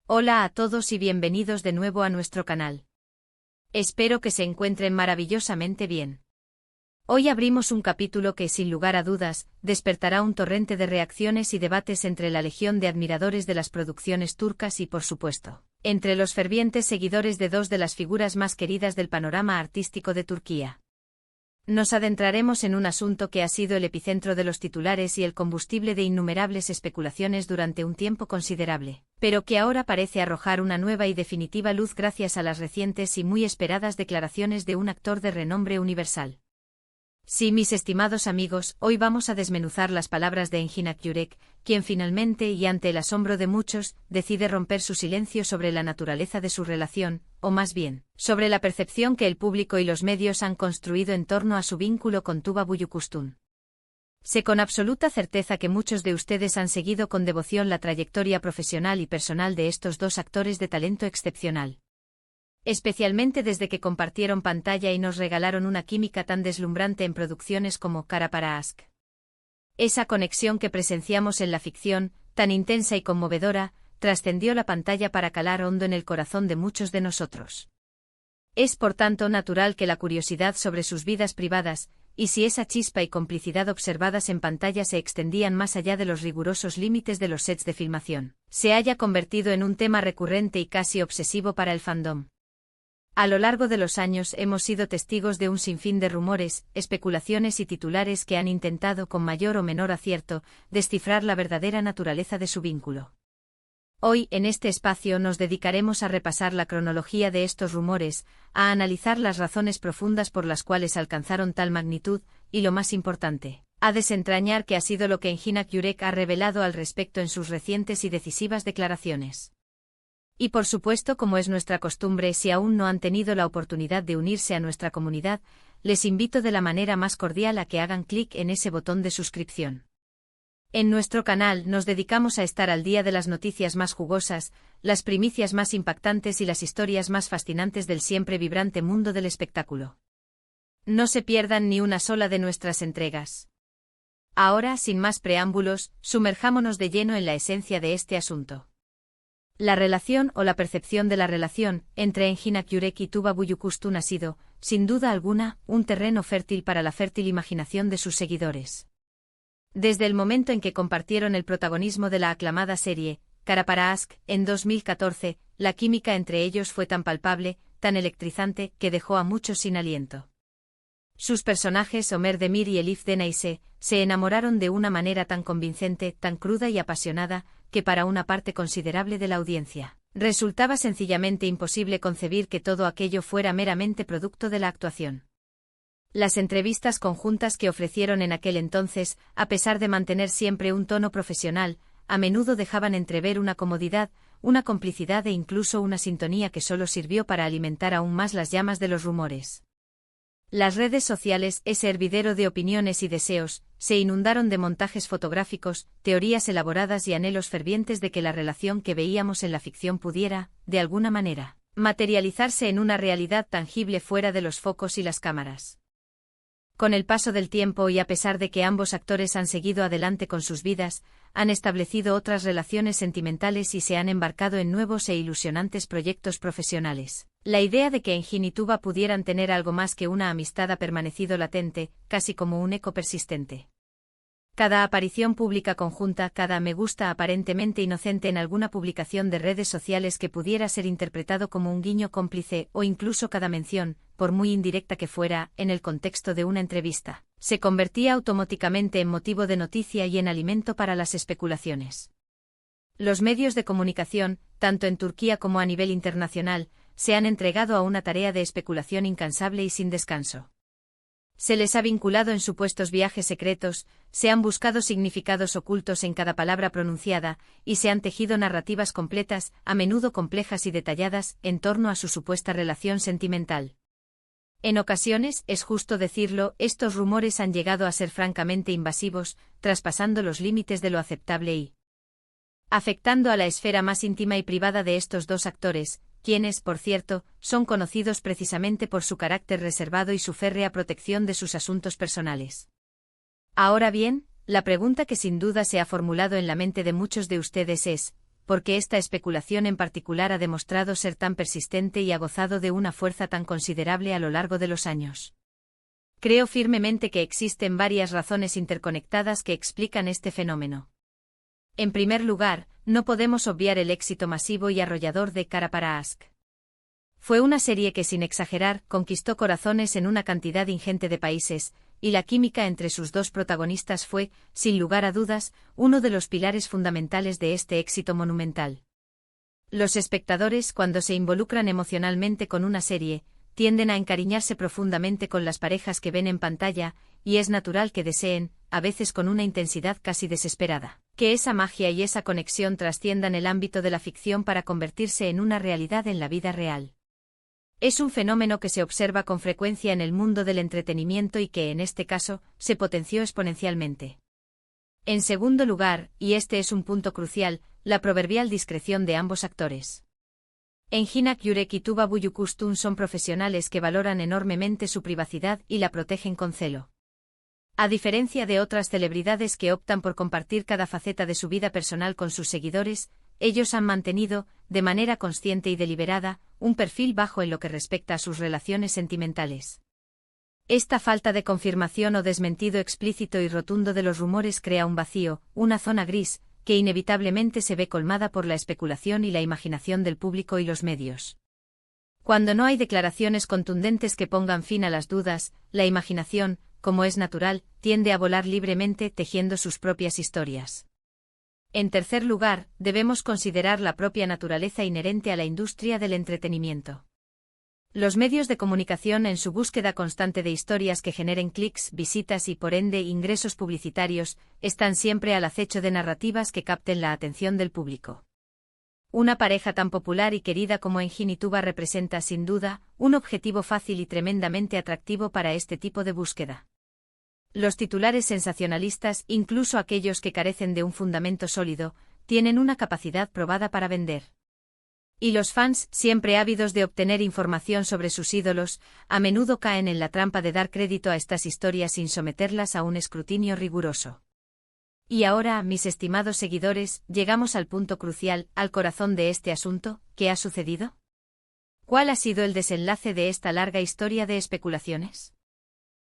Hola a todos y bienvenidos de nuevo a nuestro canal. Espero que se encuentren maravillosamente bien. Hoy abrimos un capítulo que, sin lugar a dudas, despertará un torrente de reacciones y debates entre la legión de admiradores de las producciones turcas y, por supuesto, entre los fervientes seguidores de dos de las figuras más queridas del panorama artístico de Turquía. Nos adentraremos en un asunto que ha sido el epicentro de los titulares y el combustible de innumerables especulaciones durante un tiempo considerable, pero que ahora parece arrojar una nueva y definitiva luz gracias a las recientes y muy esperadas declaraciones de un actor de renombre universal. Sí, mis estimados amigos, hoy vamos a desmenuzar las palabras de Engin Akyürek, quien finalmente, y ante el asombro de muchos, decide romper su silencio sobre la naturaleza de su relación, o más bien, sobre la percepción que el público y los medios han construido en torno a su vínculo con Tuba Büyüküstün. Sé con absoluta certeza que muchos de ustedes han seguido con devoción la trayectoria profesional y personal de estos dos actores de talento excepcional. Especialmente desde que compartieron pantalla y nos regalaron una química tan deslumbrante en producciones como Kara para Aşk. Esa conexión que presenciamos en la ficción, tan intensa y conmovedora, trascendió la pantalla para calar hondo en el corazón de muchos de nosotros. Es por tanto natural que la curiosidad sobre sus vidas privadas, y si esa chispa y complicidad observadas en pantalla se extendían más allá de los rigurosos límites de los sets de filmación, se haya convertido en un tema recurrente y casi obsesivo para el fandom. A lo largo de los años hemos sido testigos de un sinfín de rumores, especulaciones y titulares que han intentado con mayor o menor acierto descifrar la verdadera naturaleza de su vínculo. Hoy, en este espacio, nos dedicaremos a repasar la cronología de estos rumores, a analizar las razones profundas por las cuales alcanzaron tal magnitud, y lo más importante, a desentrañar qué ha sido lo que Engin Akyürek ha revelado al respecto en sus recientes y decisivas declaraciones. Y por supuesto, como es nuestra costumbre, si aún no han tenido la oportunidad de unirse a nuestra comunidad, les invito de la manera más cordial a que hagan clic en ese botón de suscripción. En nuestro canal nos dedicamos a estar al día de las noticias más jugosas, las primicias más impactantes y las historias más fascinantes del siempre vibrante mundo del espectáculo. No se pierdan ni una sola de nuestras entregas. Ahora, sin más preámbulos, sumerjámonos de lleno en la esencia de este asunto. La relación o la percepción de la relación entre Engin Akyürek y Tuba Büyüküstün ha sido, sin duda alguna, un terreno fértil para la fértil imaginación de sus seguidores. Desde el momento en que compartieron el protagonismo de la aclamada serie, Kara para Aşk, en 2014, la química entre ellos fue tan palpable, tan electrizante, que dejó a muchos sin aliento. Sus personajes Ömer Demir y Elif Denayse se enamoraron de una manera tan convincente, tan cruda y apasionada, que para una parte considerable de la audiencia, resultaba sencillamente imposible concebir que todo aquello fuera meramente producto de la actuación. Las entrevistas conjuntas que ofrecieron en aquel entonces, a pesar de mantener siempre un tono profesional, a menudo dejaban entrever una comodidad, una complicidad e incluso una sintonía que solo sirvió para alimentar aún más las llamas de los rumores. Las redes sociales, ese hervidero de opiniones y deseos, se inundaron de montajes fotográficos, teorías elaboradas y anhelos fervientes de que la relación que veíamos en la ficción pudiera, de alguna manera, materializarse en una realidad tangible fuera de los focos y las cámaras. Con el paso del tiempo y a pesar de que ambos actores han seguido adelante con sus vidas, han establecido otras relaciones sentimentales y se han embarcado en nuevos e ilusionantes proyectos profesionales. La idea de que Engin y Tuba pudieran tener algo más que una amistad ha permanecido latente, casi como un eco persistente. Cada aparición pública conjunta, cada me gusta aparentemente inocente en alguna publicación de redes sociales que pudiera ser interpretado como un guiño cómplice, o incluso cada mención, por muy indirecta que fuera, en el contexto de una entrevista, se convertía automáticamente en motivo de noticia y en alimento para las especulaciones. Los medios de comunicación, tanto en Turquía como a nivel internacional, se han entregado a una tarea de especulación incansable y sin descanso. Se les ha vinculado en supuestos viajes secretos, se han buscado significados ocultos en cada palabra pronunciada, y se han tejido narrativas completas, a menudo complejas y detalladas, en torno a su supuesta relación sentimental. En ocasiones, es justo decirlo, estos rumores han llegado a ser francamente invasivos, traspasando los límites de lo aceptable y afectando a la esfera más íntima y privada de estos dos actores, quienes, por cierto, son conocidos precisamente por su carácter reservado y su férrea protección de sus asuntos personales. Ahora bien, la pregunta que sin duda se ha formulado en la mente de muchos de ustedes es, porque esta especulación en particular ha demostrado ser tan persistente y ha gozado de una fuerza tan considerable a lo largo de los años. Creo firmemente que existen varias razones interconectadas que explican este fenómeno. En primer lugar, no podemos obviar el éxito masivo y arrollador de Cara para Ask. Fue una serie que, sin exagerar, conquistó corazones en una cantidad ingente de países, y la química entre sus dos protagonistas fue, sin lugar a dudas, uno de los pilares fundamentales de este éxito monumental. Los espectadores, cuando se involucran emocionalmente con una serie, tienden a encariñarse profundamente con las parejas que ven en pantalla, y es natural que deseen, a veces con una intensidad casi desesperada, que esa magia y esa conexión trasciendan el ámbito de la ficción para convertirse en una realidad en la vida real. Es un fenómeno que se observa con frecuencia en el mundo del entretenimiento y que, en este caso, se potenció exponencialmente. En segundo lugar, y este es un punto crucial, la proverbial discreción de ambos actores. Engin Akyurek y Tuba Büyüküstün son profesionales que valoran enormemente su privacidad y la protegen con celo. A diferencia de otras celebridades que optan por compartir cada faceta de su vida personal con sus seguidores, ellos han mantenido, de manera consciente y deliberada, un perfil bajo en lo que respecta a sus relaciones sentimentales. Esta falta de confirmación o desmentido explícito y rotundo de los rumores crea un vacío, una zona gris, que inevitablemente se ve colmada por la especulación y la imaginación del público y los medios. Cuando no hay declaraciones contundentes que pongan fin a las dudas, la imaginación, como es natural, tiende a volar libremente tejiendo sus propias historias. En tercer lugar, debemos considerar la propia naturaleza inherente a la industria del entretenimiento. Los medios de comunicación, en su búsqueda constante de historias que generen clics, visitas y por ende ingresos publicitarios, están siempre al acecho de narrativas que capten la atención del público. Una pareja tan popular y querida como Engin y Tuba representa sin duda un objetivo fácil y tremendamente atractivo para este tipo de búsqueda. Los titulares sensacionalistas, incluso aquellos que carecen de un fundamento sólido, tienen una capacidad probada para vender. Y los fans, siempre ávidos de obtener información sobre sus ídolos, a menudo caen en la trampa de dar crédito a estas historias sin someterlas a un escrutinio riguroso. Y ahora, mis estimados seguidores, llegamos al punto crucial, al corazón de este asunto. ¿Qué ha sucedido? ¿Cuál ha sido el desenlace de esta larga historia de especulaciones?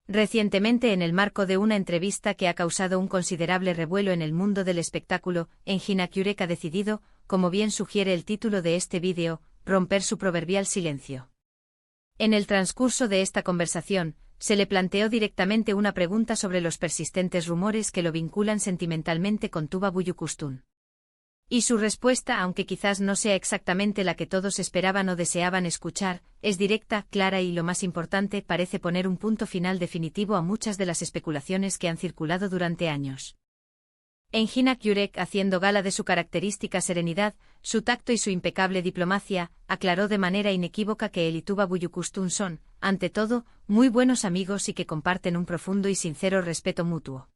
Recientemente, en el marco de una entrevista que ha causado un considerable revuelo en el mundo del espectáculo, Engin Akyurek ha decidido, como bien sugiere el título de este vídeo, romper su proverbial silencio. En el transcurso de esta conversación, se le planteó directamente una pregunta sobre los persistentes rumores que lo vinculan sentimentalmente con Tuba Büyüküstün. Y su respuesta, aunque quizás no sea exactamente la que todos esperaban o deseaban escuchar, es directa, clara y, lo más importante, parece poner un punto final definitivo a muchas de las especulaciones que han circulado durante años. Engin Akyurek, haciendo gala de su característica serenidad, su tacto y su impecable diplomacia, aclaró de manera inequívoca que él y Tuba Büyüküstün son, ante todo, muy buenos amigos y que comparten un profundo y sincero respeto mutuo.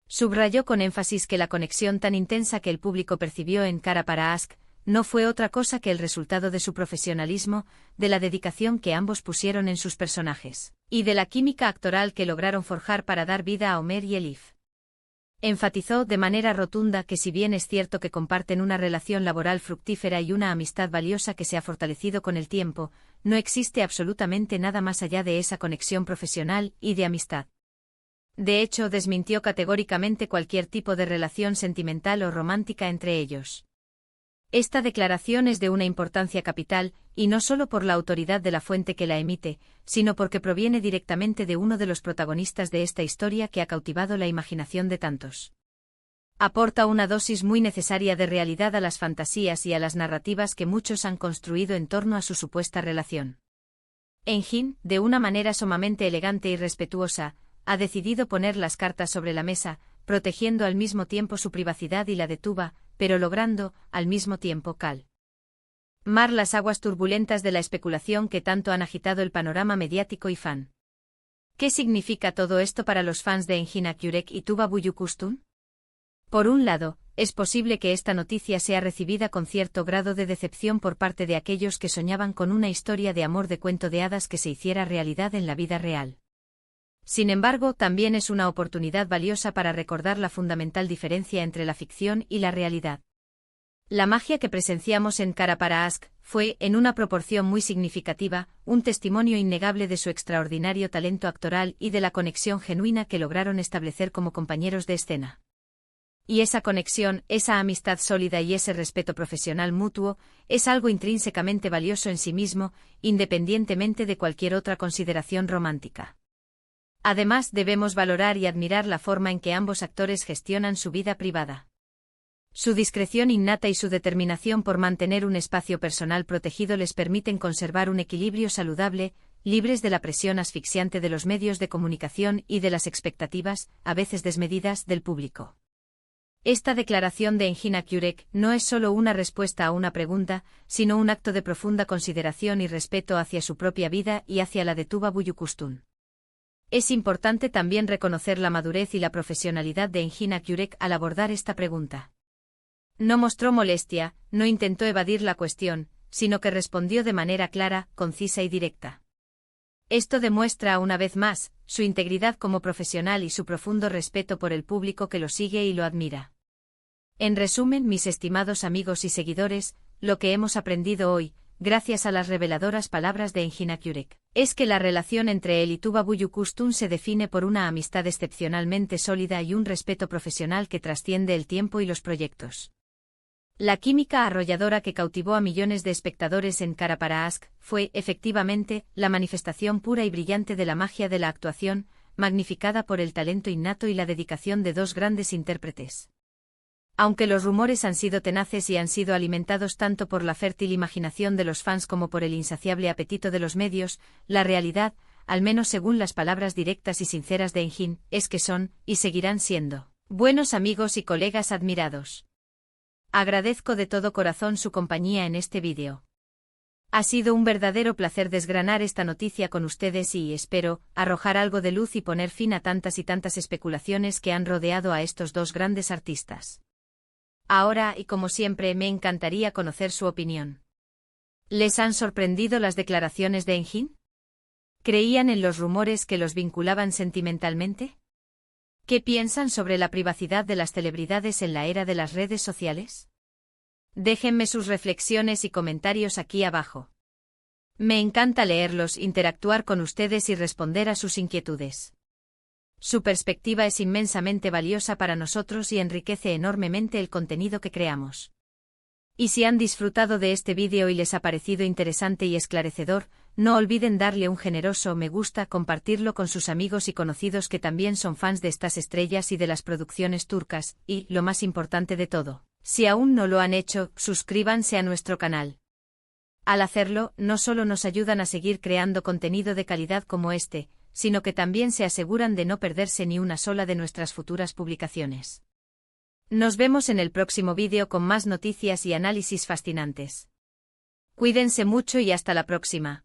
Subrayó con énfasis que la conexión tan intensa que el público percibió en Cara para Ask no fue otra cosa que el resultado de su profesionalismo, de la dedicación que ambos pusieron en sus personajes, y de la química actoral que lograron forjar para dar vida a Ömer y Elif. Enfatizó de manera rotunda que, si bien es cierto que comparten una relación laboral fructífera y una amistad valiosa que se ha fortalecido con el tiempo, no existe absolutamente nada más allá de esa conexión profesional y de amistad. De hecho, desmintió categóricamente cualquier tipo de relación sentimental o romántica entre ellos. Esta declaración es de una importancia capital, y no solo por la autoridad de la fuente que la emite, sino porque proviene directamente de uno de los protagonistas de esta historia que ha cautivado la imaginación de tantos. Aporta una dosis muy necesaria de realidad a las fantasías y a las narrativas que muchos han construido en torno a su supuesta relación. Engin, de una manera sumamente elegante y respetuosa, ha decidido poner las cartas sobre la mesa, protegiendo al mismo tiempo su privacidad y la de Tuba, pero logrando, al mismo tiempo, calmar las aguas turbulentas de la especulación que tanto han agitado el panorama mediático y fan. ¿Qué significa todo esto para los fans de Engin Akyurek y Tuba Büyüküstün? Por un lado, es posible que esta noticia sea recibida con cierto grado de decepción por parte de aquellos que soñaban con una historia de amor de cuento de hadas que se hiciera realidad en la vida real. Sin embargo, también es una oportunidad valiosa para recordar la fundamental diferencia entre la ficción y la realidad. La magia que presenciamos en Cara para Ask fue, en una proporción muy significativa, un testimonio innegable de su extraordinario talento actoral y de la conexión genuina que lograron establecer como compañeros de escena. Y esa conexión, esa amistad sólida y ese respeto profesional mutuo, es algo intrínsecamente valioso en sí mismo, independientemente de cualquier otra consideración romántica. Además, debemos valorar y admirar la forma en que ambos actores gestionan su vida privada. Su discreción innata y su determinación por mantener un espacio personal protegido les permiten conservar un equilibrio saludable, libres de la presión asfixiante de los medios de comunicación y de las expectativas, a veces desmedidas, del público. Esta declaración de Engin Akyurek no es solo una respuesta a una pregunta, sino un acto de profunda consideración y respeto hacia su propia vida y hacia la de Tuba Büyüküstün. Es importante también reconocer la madurez y la profesionalidad de Engin Akyurek al abordar esta pregunta. No mostró molestia, no intentó evadir la cuestión, sino que respondió de manera clara, concisa y directa. Esto demuestra una vez más su integridad como profesional y su profundo respeto por el público que lo sigue y lo admira. En resumen, mis estimados amigos y seguidores, lo que hemos aprendido hoy, gracias a las reveladoras palabras de Engin Akyurek, es que la relación entre él y Tuba Büyüküstün se define por una amistad excepcionalmente sólida y un respeto profesional que trasciende el tiempo y los proyectos. La química arrolladora que cautivó a millones de espectadores en Cara para Ask fue, efectivamente, la manifestación pura y brillante de la magia de la actuación, magnificada por el talento innato y la dedicación de dos grandes intérpretes. Aunque los rumores han sido tenaces y han sido alimentados tanto por la fértil imaginación de los fans como por el insaciable apetito de los medios, la realidad, al menos según las palabras directas y sinceras de Engin, es que son, y seguirán siendo, buenos amigos y colegas admirados. Agradezco de todo corazón su compañía en este vídeo. Ha sido un verdadero placer desgranar esta noticia con ustedes y, espero, arrojar algo de luz y poner fin a tantas y tantas especulaciones que han rodeado a estos dos grandes artistas. Ahora, y como siempre, me encantaría conocer su opinión. ¿Les han sorprendido las declaraciones de Engin? ¿Creían en los rumores que los vinculaban sentimentalmente? ¿Qué piensan sobre la privacidad de las celebridades en la era de las redes sociales? Déjenme sus reflexiones y comentarios aquí abajo. Me encanta leerlos, interactuar con ustedes y responder a sus inquietudes. Su perspectiva es inmensamente valiosa para nosotros y enriquece enormemente el contenido que creamos. Y si han disfrutado de este vídeo y les ha parecido interesante y esclarecedor, no olviden darle un generoso me gusta, compartirlo con sus amigos y conocidos que también son fans de estas estrellas y de las producciones turcas, y, lo más importante de todo, si aún no lo han hecho, suscríbanse a nuestro canal. Al hacerlo, no solo nos ayudan a seguir creando contenido de calidad como este, sino que también se aseguran de no perderse ni una sola de nuestras futuras publicaciones. Nos vemos en el próximo vídeo con más noticias y análisis fascinantes. Cuídense mucho y hasta la próxima.